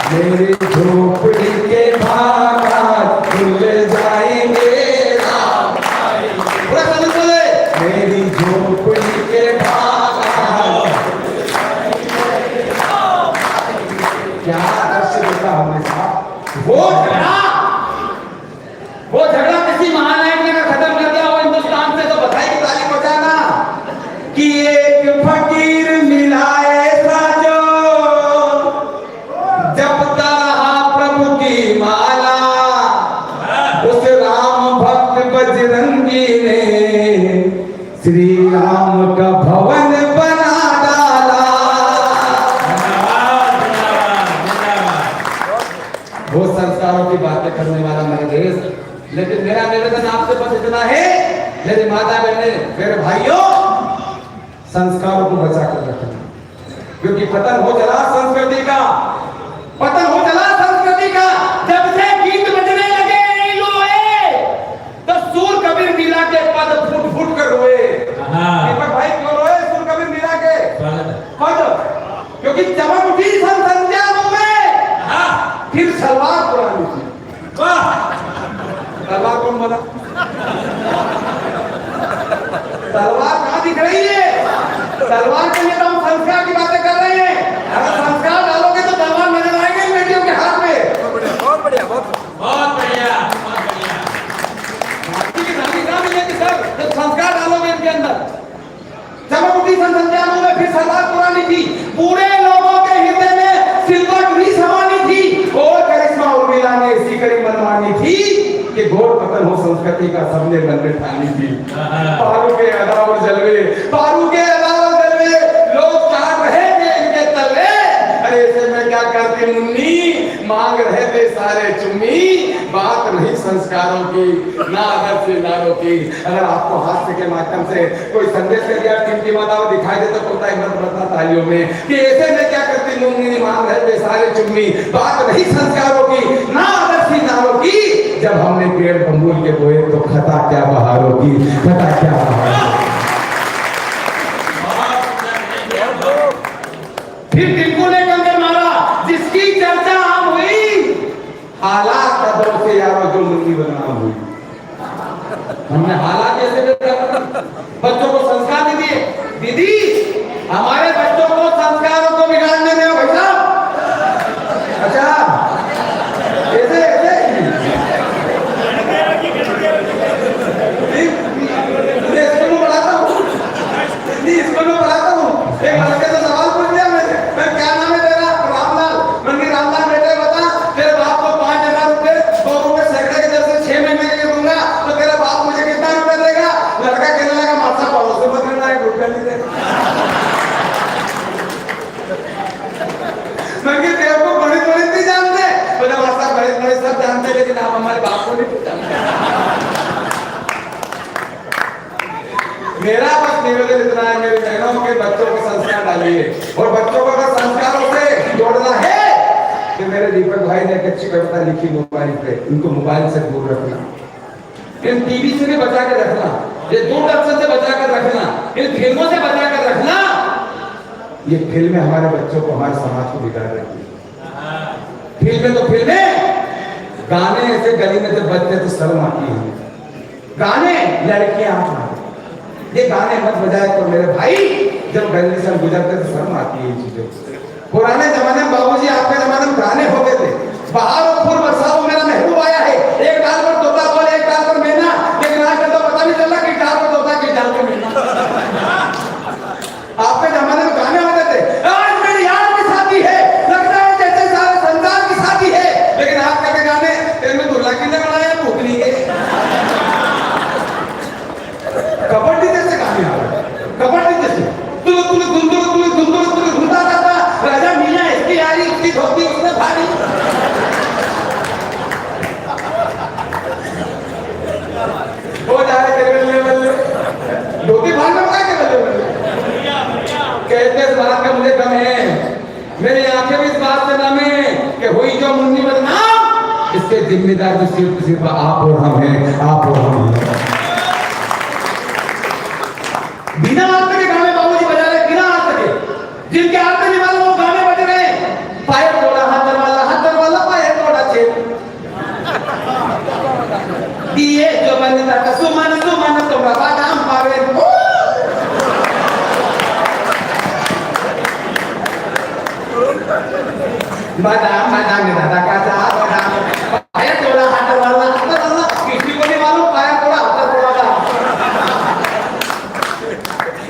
मेरी झोपड़ी के भागात खुल जाएंगे, राम आएंगे। पूरा समझ बोले, मेरी झोपड़ी के भागात। क्या दृश्य देखा हमने साहब? वो झगड़ा किसी महानायक ने खत्म कर दिया हो हिंदुस्तान से, तो बधाई की ताली बजाना कि एक फकीर मिला ऐसा जो जपता रहा प्रभु की माला, उस राम भक्त बजरंगी ने श्री राम का भवन बना डाला। वो संस्कारों की बातें करने वाला मेरे देश। लेकिन मेरा निवेदन आपसे बस इतना है, मेरी माता बहनें, मेरे भाइयों, संस्कारों को बचा कर रखना, क्योंकि पतन हो चला संस्कृति का, पतन हो चला संस्कृति का। जब से गीत बजने लगे लोए, तो सूर कबीर मिला के पद फूट फूट कर रोए। दीपक भाई क्यों रोए सूर कबीर मिला के पद? क्योंकि चमक उठी सन संध्याओं में, फिर सलवार पुरानी थी। तलवार कौन बोला? तलवार कहाँ दिख रही है? तलवार के लिए तो हम संस्कार की बातें कर रहे हैं। अगर संस्कार डालोगे तो तलवार नजर आएंगे बेटियों के हाथ में। बहुत बढ़िया, बहुत बढ़िया। सर जब संस्कार डालोगे इनके अंदर, चमक उठी सन संध्याओं में, फिर सलवार पुरानी थी। पूरे लोगों के हृदय में सिल्वर भी समानी थी, और करिश्मा उर्मिला ने ऐसी करी मनमानी थी कि घोर पतन हो संस्कृति का सबने मन में ठानी थी। पारू के अदा और जलवे, पारू के अदा और जलवे, लोग चाट रहे थे इनके तलवे। अरे ऐसे में क्या करती मुन्नी, मांग रहे थे सारे चुम्मी। बात नहीं संस्कारों की, ना आदर्श नारों की। अगर आपको हास्य के माध्यम से कोई संदेश कर दिया टिमटिमाता दिखाई दे तो होता है मत बता तालियों में कि ऐसे में क्या करती मुन्नी, मांग रहे थे सारे चुम्मी। बात नहीं संस्कारों की, ना आदर्श नारों की। जब हमने पेड़ बंबूल के बोए तो खता क्या बहारों की, खता क्या बहारों। फिर टिप्पू ने कंकर मारा, जिसकी चर्चा आम हुई, हालात कदरों से यारों जो मुन्नी बदनाम हुई। हमने हालात ऐसे बच्चों को संस्कार नहीं दिए। दीदी हमारे बच्चों को संस्कारों को बिगाड़ने में भाई साहब। अच्छा ऐसे स्कूल में पढ़ाता हूँ, स्कूल में पढ़ाता हूँ। एक लड़के से सवाल पूछ लिया मैंने, क्या नाम है तेरा? रामलाल। मैंने रामलाल बेटे बता, तेरे बाप को 5,000 रुपए 100 रुपए सैकड़े के जैसे 6 महीने के दूंगा, तो तेरा बाप मुझे कितना रुपए देगा? लड़का कहने लगा माता पड़ोस से बदलना है, रुपया नहीं देगा। मैंने तेरे को बड़ी बड़ी नहीं जानते, बोले माता बड़े बड़े सब जानते, लेकिन आप हमारे बाप को नहीं जानते। मेरा बस निवेदन इतना है, मेरी बहनों के बच्चों को संस्कार डालिए, और बच्चों को अगर संस्कारों से जोड़ना है कि मेरे दीपक भाई ने एक अच्छी कविता लिखी मोबाइल पे, इनको मोबाइल से दूर रखना, इन टीवी से भी बचा के रखना, ये दूरदर्शन से बचा कर रखना, इन फिल्मों से बचा कर रखना। ये फिल्में हमारे बच्चों को, हमारे समाज को बिगाड़ रही है। फिल्में तो फिल्में, गाने ऐसे गली में जब बजते तो शर्म आती है, गाने लड़कियां आती, ये गाने मत बजाए तो मेरे भाई, जब गली से गुजरते तो शर्म आती है इन चीजों से। पुराने जमाने में बाबूजी, आपके जमाने में गाने होते थे, बाहर और फूल बरसाओ मेरा महबूब आया है, एक डाल पर तोता बोल, एक डाल पर मैना, लेकिन आजकल तो पता नहीं चला कि डाल पर तोता कि डाल पर मैना। आपके जमाने में गाने होते थे, आज मेरी यार की शादी है, लगता है जैसे सारे संसार की शादी है, लेकिन आज के गाने तेरे में दुल्हा किसने बनाया, भूतनी के कबड्डी जैसे गाने आ रहे, कबड्डी जैसे तुल तुल गुंदुल तुल गुंदुल तुल घुंटा जाता, राजा मीना इसकी यारी, उसकी धोती उसने भारी। हो जा रहे तेरे लेवल में धोती भागने में क्या कर रहे हो? कहते इस बात का मुझे गम है, मेरी आंखें भी इस बात से नम है कि हुई जो मुन्नी बदनाम, इसके जिम्मेदार तो सिर्फ आप और हम हैं, आप और हम हैं। बिना अर्थ के गाने बाबूजी बजा रहे, बिना अर्थ के, जिनके अर्थ नहीं मालूम वो गाने बज रहे हैं। पाए तोड़ा हाथ दरवाला पाए तोड़ा छेद दिए जो बनता का सुमन सुमन तो बादाम पावे, बादाम बादाम दादा का बादाम, पाए तोड़ा हाथ दरवाला किसी को नहीं मालूम पाए तोड़ा हाथ दरवाला,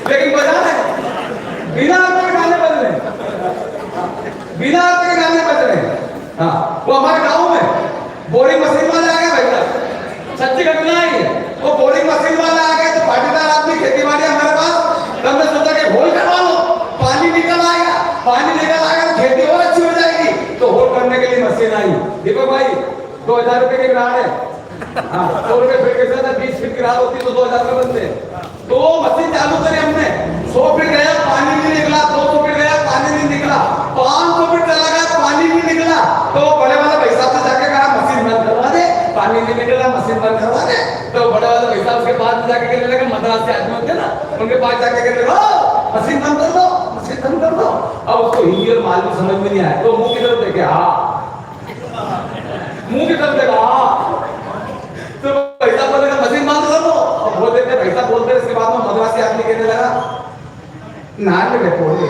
लेकिन बजा रहे बिना अर्थ के गाने बज रहे, बिना अर्थ के गाने बज रहे। हाँ, वो हमारे गांव में बोरिंग मशीन वाला आ गया भैया, सच्ची घटना है, वो बोरिंग मशीन वाला आ गया तो पाटीदार आदमी खेती बाड़ी हमारे पास, तो हमने सोचा कि होल करवा लो, पानी निकल आएगा तो खेती और अच्छी हो जाएगी, तो होल करने के लिए मशीन आई। देखो भाई 2000 रुपए की ग्राहक है, हाँ 100 रुपए फीट के साथ 20 फीट ग्राहक होती तो 2000 रुपए बनते, तो मशीन चालू करी हमने, 100 फीट गया पानी नहीं निकला, 200 फीट गया पानी नहीं निकला, 500 फीट चला गया पानी नहीं निकला, तो बड़े वाला भाई साहब से जाके कहा मशीन बंद करवा दे, पानी नहीं निकला मशीन बंद करवा दे, तो बड़े वाला भाई साहब के पास जाके कहने लगे, मद्रास से आदमी होते ना, उनके पास जाके कहने लगे मशीन बंद कर दो, मशीन बंद कर दो। अब उसको हिंदी और मालूम समझ में नहीं आया, तो मुंह की तरफ देखे हाँ, मुंह की तरफ देखा हाँ, तो भाई साहब बोलेगा मशीन बंद कर दो, अब बोल देते भाई साहब बोलते, इसके बाद में मद्रास से आदमी कहने लगा नान में पोड़े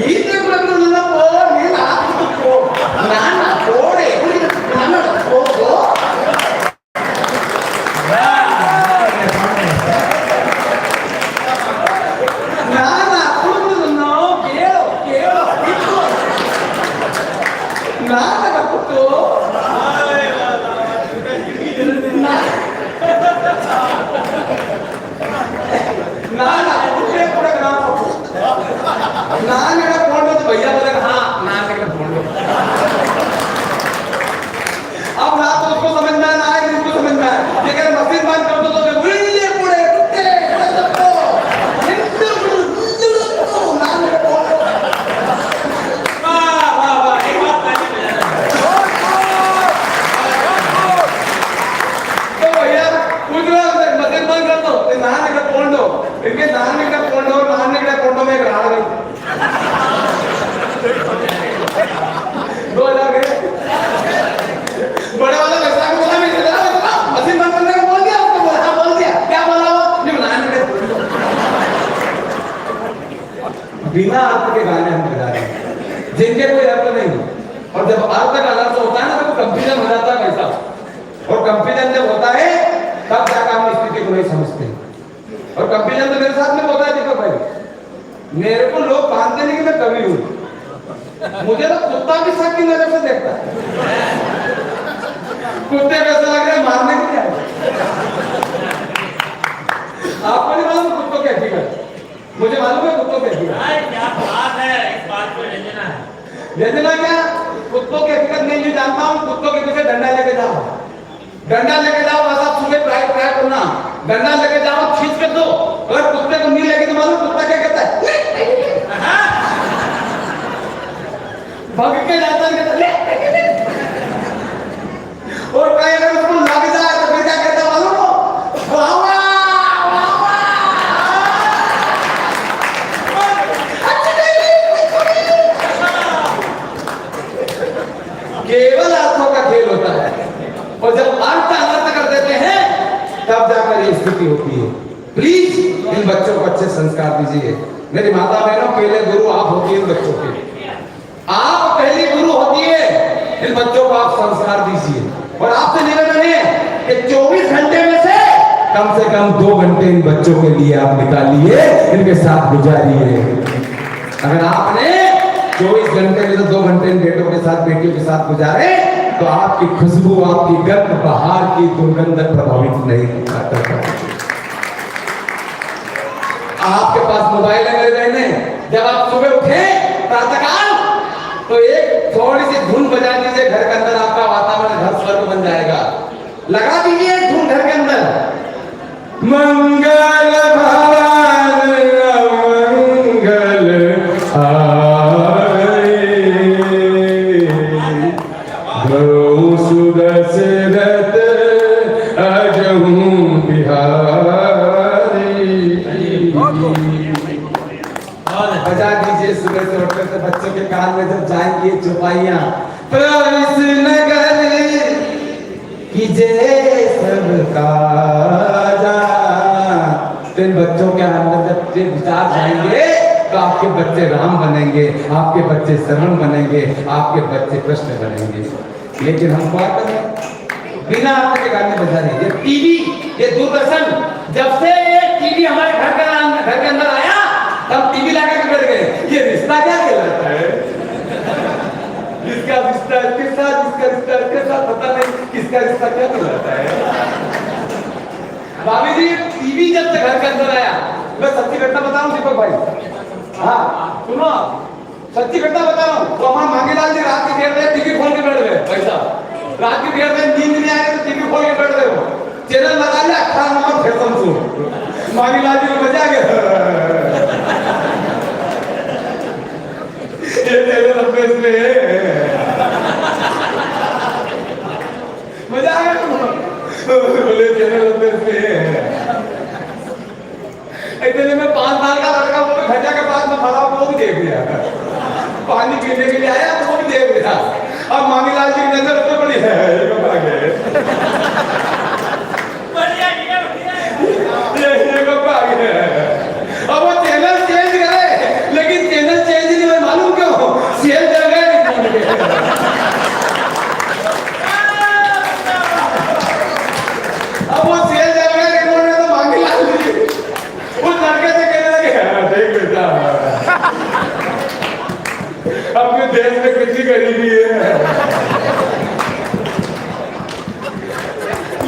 इतने प्रश्न ना पोड़ नहीं ना तो नाना पोड़े नाना पोड़ो नाना पुत्र नो केलो केलो नाना का पुत्र नाना पुत्र पूरा ग्राम नान का फोन तो भैया बोलेगा हाँ नान का फोन लो, अब ना तो उसको समझ में ना आए, इसको समझ में आए, ये कह मशीन बंद कर दो तो बुल्ले पूरे कुत्ते सबको नान का फोन लो, वाह वाह वाह, एक बात ताली बजा, तो भैया पूछ रहे हो मशीन बंद कर दो, नान का फोन लो, इनके नान का फोन लो, नान का फोन में ग्राहक है 2000 गए, बड़े वाला पैसा को बोला मशीन बंद करने को बोल दिया, उसको बोला हाँ बोल दिया, क्या बोला वो नहीं बनाने के, बिना अर्थ के गाने हम बजा रहे हैं जिनके कोई अर्थ नहीं, और जब अर्थ का अर्थ होता है ना तो कंफ्यूजन हो जाता है वैसा, और कंफ्यूजन जब होता है तब जाकर हम स्थिति को नहीं समझते, और कंफ्यूजन तो मेरे साथ में होता है। देखो भाई मेरे को लोग मानते नहीं कि मैं कवि हूँ, मुझे तो कुत्ता भी शक की नजर से देखता है, कुत्ते को ऐसा लग रहा है मारने के लिए, आपको नहीं मालूम कुत्तों की हकीकत, मुझे मालूम है कुत्तों की हकीकत, क्या बात है, इस बात को ले लेना है, ले लेना क्या, कुत्तों की हकीकत नहीं भी जानता हूँ, कुत्तों के पीछे डंडा लेके जाओ, डंडा लेके जाओ, बस आप सुबह ट्राई करना, डंडा लेके जाओ खींच के दो, अगर कुत्ते को नहीं लेके तो मालूम कुत्ता क्या कहता है भाग के जाता है और कहीं अगर उसको लग जाए तो फिर क्या कहता मालूम हो? वाह वाह वाह केवल आंखों का खेल होता है और जब अर्थ अनर्थ कर देते हैं तब जाकर ये स्थिति होती है। प्लीज इन बच्चों को अच्छे संस्कार दीजिए। मेरी माता बहनों, पहले गुरु आप होती है इन बच्चों के, आप पहली गुरु होती है। इन बच्चों को आप संस्कार दीजिए और आपसे निवेदन है कि 24 घंटे में से कम 2 घंटे इन बच्चों के लिए आप निकालिए, इनके साथ गुजारिए। अगर आपने 24 घंटे में से 2 घंटे इन बेटों के साथ, बेटियों के साथ गुजारे तो आपकी खुशबू, आपकी गर्द बहार की दुर्गंध प्रभावित नहीं करता। आपके पास मोबाइल है मेरे बहने, जब आप सुबह उठे प्रातःकाल तो एक थोड़ी सी धुन बजा दीजिए, घर के अंदर आपका वातावरण, घर स्वर्ग बन जाएगा। लगा दीजिए धुन घर के अंदर, मंगल भवन मंगल हारे, गौ सुदशरथ अजहू बिहारी। बजा दीजिए सुबह से उठकर से बच्चों के कान में जब जाएंगे चौपाइयां, प्रवेश नगर कीजिए सबका जा। तो इन बच्चों के अंदर जब ये विचार जाएंगे तो आपके बच्चे राम बनेंगे, आपके बच्चे शरण बनेंगे, आपके बच्चे कृष्ण बनेंगे। लेकिन हम क्या करें, बिना आपके के गाने बजा रहे। ये टीवी, ये दूरदर्शन, जब से ये टीवी हमारे घर के अंदर आया तब टीवी लगा के बैठ गए। ये रिश्ता क्या कहलाता है? इसका रिश्ता इसके साथ, इसका रिश्ता इसके साथ, पता नहीं किसका रिश्ता क्या कहलाता है। भाभी जी, टीवी जब से घर के अंदर आया, मैं सच्ची घटना बता रहा हूँ दीपक भाई, हाँ सुनो, सच्ची घटना बता रहा हूँ। तो हमारे मांगीलाल जी रात के 1:30 बजे टीवी खोल के बैठ गए। भाई साहब, रात के 1:30 बजे नींद नहीं आ रही तो टीवी खोल के बैठ गए हो, चैनल लगा लिया 18 नंबर फिर सुन। मांगीलाल जी को मजा आ गया, ये चैनल अपने इसमें मजा आ गया, बोले चैनल अपने इसमें। इतने में 5 साल का लड़का वो भी घटा के पास में खड़ा वो भी देख लिया, पानी पीने के लिए आया तो वो भी देख लिया। अब मांगीलाल जी की नजर तो बड़ी है, ये कब आ गए, ये कब आ गए। अब वो चैनल चेंज करे, लेकिन चैनल चेंज नहीं हुए, मालूम क्यों? सेल चल गए। अब वो सेल चल गए रिमोट में, तो मांगीलाल जी उस लड़के से कहने लगे, देख बेटा अपने देश में कितनी गरीबी है,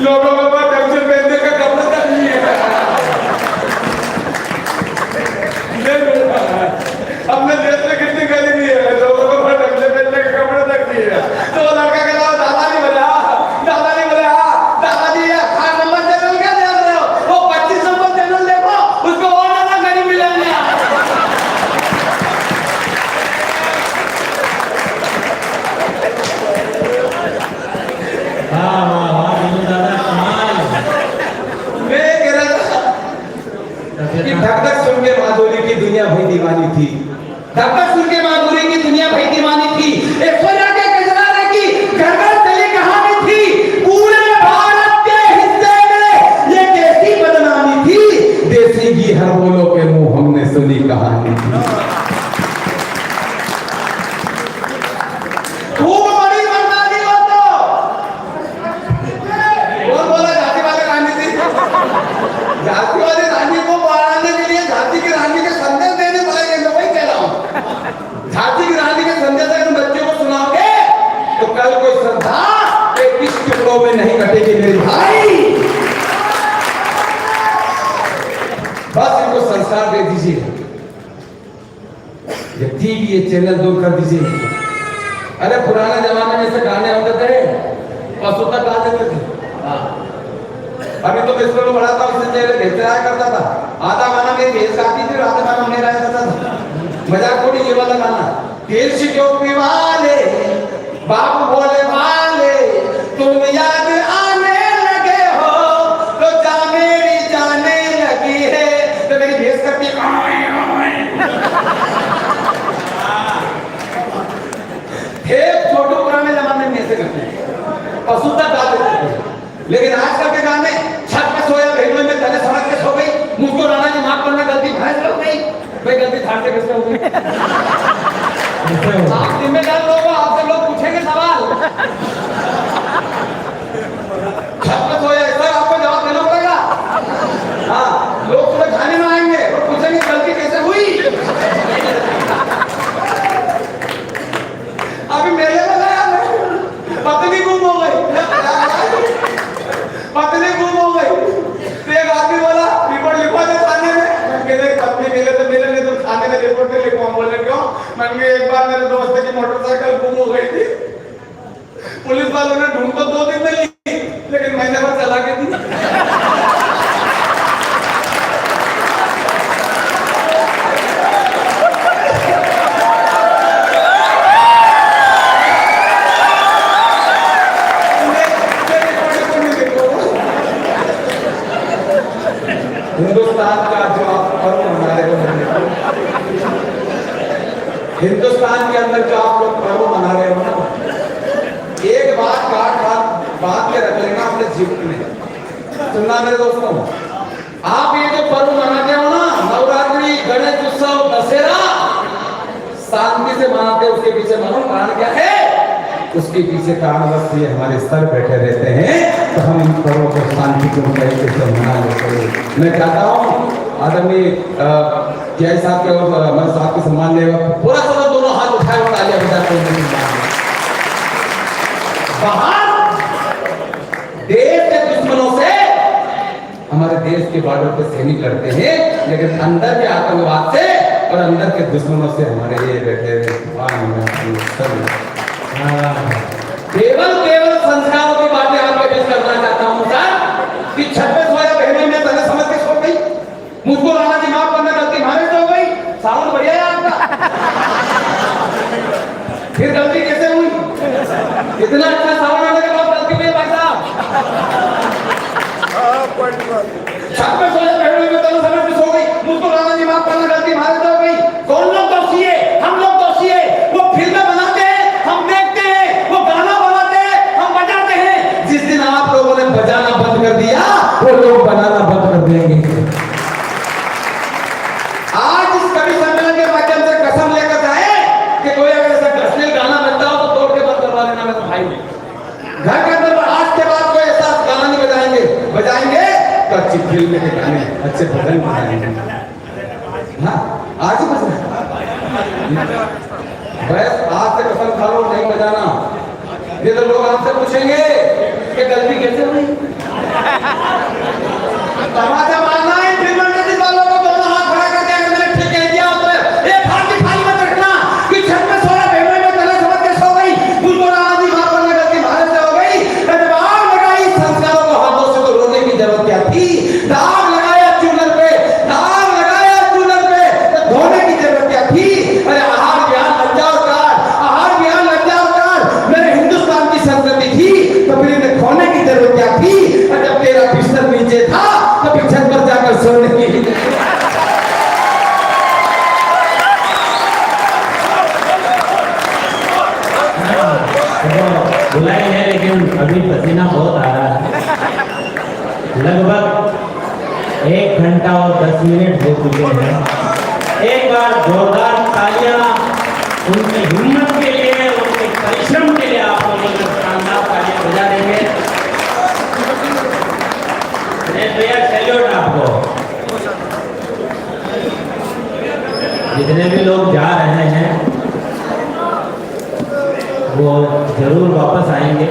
लोगों के पास ढंग से पहनने का कपड़ा तक नहीं है। अपने देश में कितनी गरीबी है, लोगों के पास ढंग से पहनने का कपड़ा तक नहीं है। तो वो लड़का कहता है, दादाजी बोले दादाजी बोले दादाजी ये 18 नंबर चैनल क्या देख रहे हो? वो 25 नंबर चैनल देखो, उसको और ज्यादा गरीब मिलेंगे। कि धक धक सुन के माधुरी की दुनिया भई दीवानी थी, धक धक सुन के माधुरी की दुनिया भई दीवानी थी। ऐश्वर्या के गजराने की घर घर चली कहानी थी, पूरे भारत के हिस्से में ये कैसी बदनामी थी, देसी की हर बोलो के मुंह हमने सुनी कहानी थी। खूब बड़ी बर्बादी हो तो बोला जातिवादी राजनीति, जातिवादी राजनीति को बढ़ाने के लिए झांसी की रानी के संदेश देने पड़ेंगे। मैं वही कह रहा हूँ, झांसी की रानी के संदेश अगर बच्चों को सुनाओगे तो कल कोई श्रद्धा 21 टुकड़ों में नहीं कटेगी मेरे भाई। बस इनको संस्कार दे दीजिए, ये टीवी ये चैनल दूर कर दीजिए। अरे पुराने जमाने में ऐसे गाने होते थे, पशु तक गा देते थे। अभी तो मैं स्कूल में पढ़ा था, उससे पहले भेज रहा करता था, आधा गाना मेरी भेज गाती थी, आधा गाना नहीं रहा करता था। मजाक थोड़ी ये वाला गाना, तीर शिक्यों की वाले बाबू बोले भाले तुम याद आने लगे हो तो जा मेरी जाने लगी है, तो मेरी भेस करती थे। छोटू पुराने जमाने में ऐसे करते हैं, पशु तक गा देते थे। लेकिन आजकल के गाने छत पे सोया भेड़ों में तले सड़क के सो गई, मुझको राणा जी माफ करना गलती भैंस हो गई, भाई गलती थाट से कैसे हो गई? आप जिम्मेदार लोग हो, आपसे लोग पूछेंगे सवाल। छत पे सोया ऐसा आपको जवाब देना पड़ेगा। हाँ, लोग सुबह खाने में आएंगे और पूछेंगे गलती कैसे हुई? अभी मेरे बताया पत्नी गुम हो गई, पत्नी गुम हो गई, तो एक आदमी बोला रिपोर्ट लिखवा दे थाने में। मैंने पत्नी मिले तो मिले, नहीं तो थाने में रिपोर्ट नहीं लिखवा। बोले क्यों? मैंने एक बार मेरे दोस्त की मोटरसाइकिल गुम हो गई थी, पुलिस वालों ने ढूंढ तो 2 दिन में ली, लेकिन महीने भर चला के दी। हिंदुस्तान का जो आप पर्व मना रहे हो, हिंदुस्तान के अंदर जो आप लोग पर्व मना रहे हो ना, एक बात बात के रख लेना अपने जीवन में। सुनना मेरे दोस्तों, आप ये जो पर्व मनाते हो ना, नवरात्रि, गणेश उत्सव, दशहरा, शांति से मनाते हो, उसके पीछे मानो कारण क्या है? उसके पीछे कारणवश ये हमारे सर बैठे रहते हैं, तो हम इन पर्वों को शांति के तरीके से मना लेते हैं। मैं चाहता हूँ आदरणीय जय साहब के और मैं साहब के सम्मान ले पूरा सदन दोनों हाथ उठाए और तालियां बजाते हैं। बाहर देश के दुश्मनों से हमारे देश के बॉर्डर पे सैनिक लड़ते हैं, लेकिन अंदर के आतंकवाद से और अंदर के दुश्मनों से हमारे ये बैठे केवल संस्कारों की बातें आपको पेश करना चाहता हूं सर, कि छत पे सोया बहनों में तले समझ के सो गई, मुझको राणा जी माफ करना गलती हमारे से हो गई। साउंड बढ़िया है आपका, फिर गलती कैसे हुई? इतना अच्छा साउंड आने के बाद गलती हुई भाई साहब? छत पे सोया बहनों में तले समझ के सो गई, मुझको राणा जी माफ करना गलती हमारे से हो गई। कौन लोग दोषी है? हम लोग दोषी है। वो फिल्में बनाते हैं, हम देखते हैं, वो गाना बनाते हैं, हम बजाते हैं। जिस दिन आप लोगों ने बजाना बंद कर दिया, वो लोग बनाना बंद कर देंगे। आज इस कवि सम्मेलन के माध्यम से कसम लेकर जाए कि कोई अगर ऐसा अश्लील गाना बजता हो तो तोड़ के बंद करवा लेना मेरे भाई। घर के अंदर आज के बाद कोई ऐसा गाना नहीं बजाएंगे तो अच्छी फिल्म के गाने, अच्छे भजन बजाएंगे। हाँ, आज ही बजना बस, आज से कसम खा लो नहीं बजाना, ये तो लोग आपसे पूछेंगे कि गलती कैसे हुई। तमाचा मारना है फिल्म इंडस्ट्री वालों को, दोनों हाथ खड़ा करके अगर मैंने ठीक कह दिया तो एक हाथ की खाली मत रखना कि छत में सोया बहनों में तले समझ के सो गई, मुझको राणा जी माफ करने गलती भारत से हो गई। जब आग लगाई संस्कारों को हाथों से, तो रोने की जरूरत क्या थी? दाग लगाया चूनर पे, दाग लगाया चूनर पे, तो धोने की जरूरत क्या थी? अरे आहार ज्ञान लज्जावकार, आहार ज्ञान लज्जावकार मेरे हिंदुस्तान की संस्कृति थी, तो फिर इन्हें खोने की जरूरत क्या थी? और जब तेरा बिस्तर नीचे था तो फिर छत पर जाकर सोने की। बुलाई है लेकिन अभी पसीना बहुत आ रहा है। लगभग 1 घंटा और 10 मिनट हो चुके हैं। एक बार जोरदार तालियां उनकी हिम्मत के लिए, उनके परिश्रम के लिए आप लोगों ने शानदार तालियां बजा देंगे। भैया सैल्यूट आपको। जितने भी लोग जा रहे हैं वो जरूर वापस आएंगे।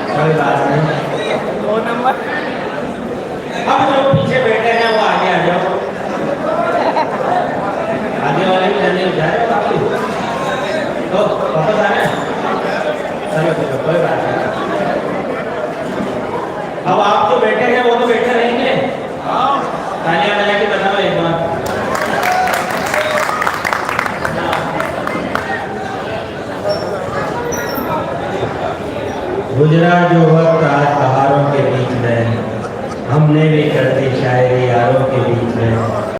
कोई बात नहीं। अब जो पीछे बैठे हैं वो आगे आ जाओ, आगे वाले भी जाने जा रहे हो काफी, तो वापस आ रहे हैं। चलो चलो कोई बात नहीं। अब आप जो बैठे हैं वो तो बैठे रहेंगे। तालियां बजा के बताओ एक बार। गुजरा जो वक्त आज बहारों के बीच में, हमने भी कर दी शायरी यारों के बीच में।